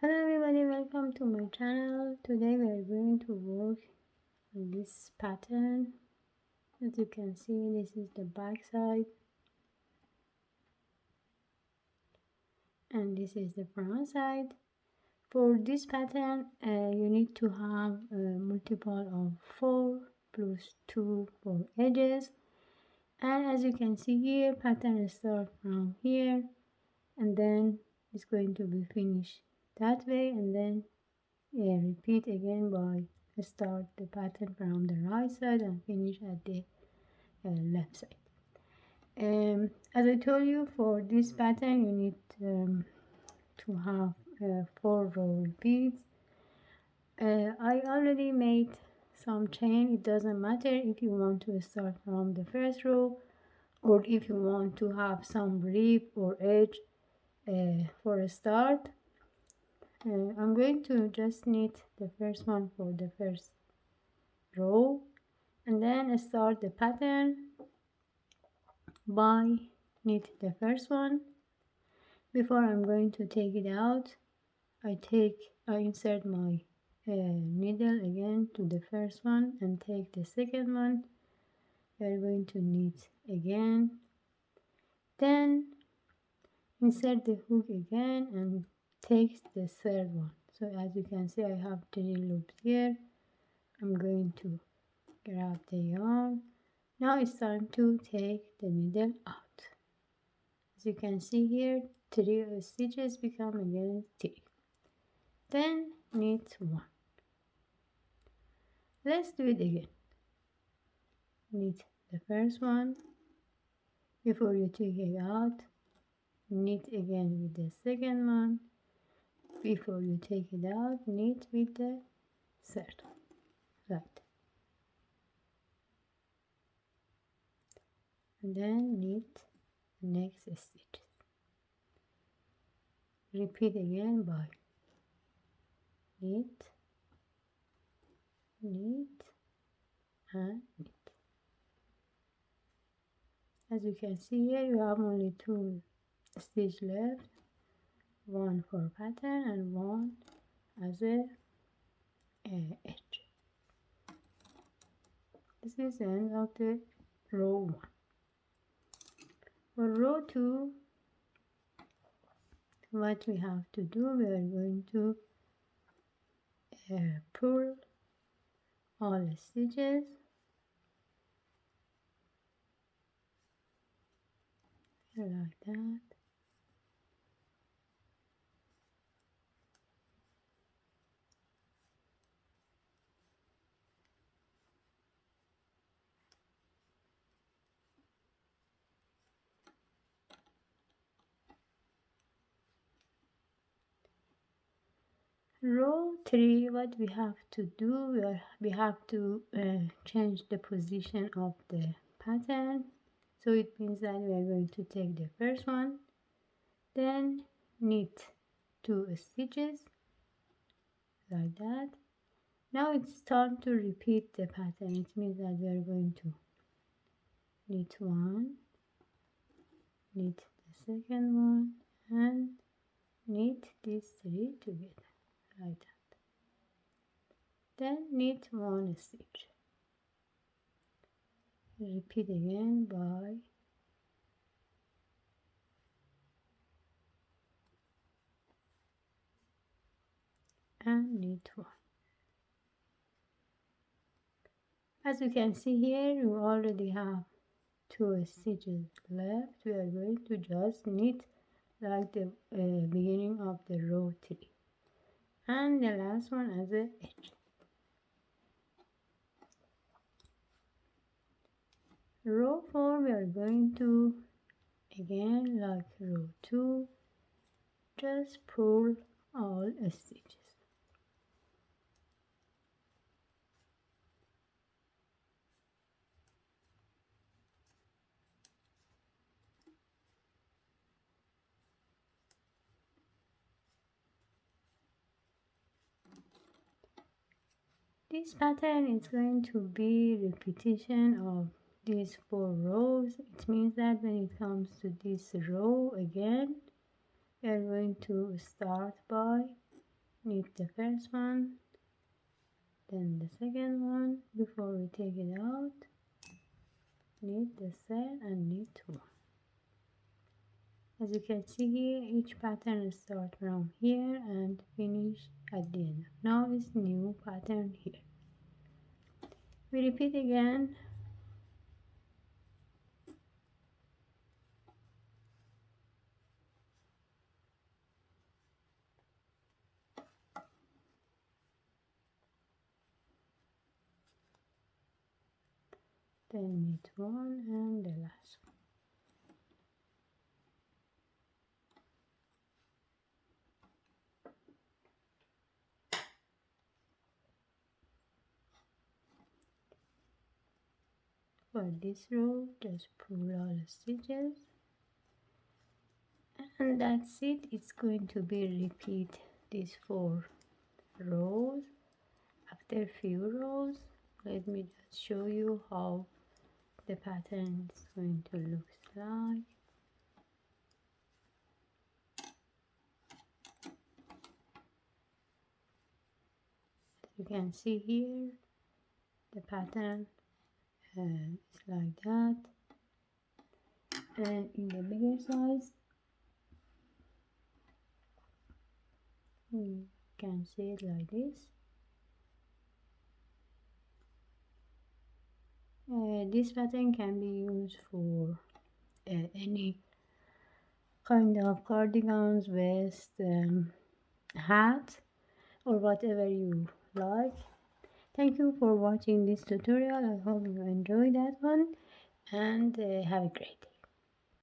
Hello everybody, welcome to my channel. Today we are going to work on this pattern. As you can see, this is the back side and this is the front side. For this pattern, you need to have a multiple of 4 plus 2 for edges. And as you can see here, pattern starts from here and then it's going to be finished that way, and then repeat again by start the pattern from the right side and finish at the left side. As I told you, for this pattern you need to have 4 row repeats. I already made some chain. It doesn't matter if you want to start from the first row or if you want to have some rib or edge for a start. I'm going to just knit the first one for the first row and then start the pattern by knit the first one. Before I'm going to take it out, I insert my needle again to the first one and take the second one. We are going to knit again, then insert the hook again and take the third one. So as you can see, I have 3 loops here. I'm going to grab the yarn. Now it's time to take the needle out. As you can see here, 3 stitches become again 3. Then knit 1. Let's do it again. Knit the first one. Before you take it out, knit again with the second one. Before you take it out, knit with the third one. Right. And then knit the next stitches. Repeat again by knit, knit, and knit. As you can see here, you have only 2 stitches left, one for pattern and one as a edge. This is the end of the row 1. For row 2, what we have to do, we are going to purl all the stitches like that. Row 3, what we have to do, we have to change the position of the pattern. So it means that we are going to take the first one, then knit 2 stitches like that. Now it's time to repeat the pattern. It means that we are going to knit 1, knit the second one, and knit these 3 together like that. Then knit 1 stitch. Repeat again by and knit 1. As you can see here, you already have 2 stitches left. We are going to just knit like the beginning of the row 3 and the last one as an edge. Row 4, we are going to again like row 2 just pull all stitches. This pattern is going to be repetition of these 4 rows. It means that when it comes to this row again, we are going to start by knit the first one, then the second one. Before we take it out, knit the third and knit one. As you can see here, each pattern starts from here and finish at the end. Now is new pattern here. We repeat again. Then knit one and the last one. For this row, just pull all the stitches, and that's it. It's going to be repeat these 4 rows. After few rows, let me just show you how the pattern is going to look like. You can see here the pattern is like that, and in the bigger size you can see it like this. This pattern can be used for any kind of cardigans, vest, hat, or whatever you like. Thank you for watching this tutorial. I hope you enjoyed that one, and have a great day.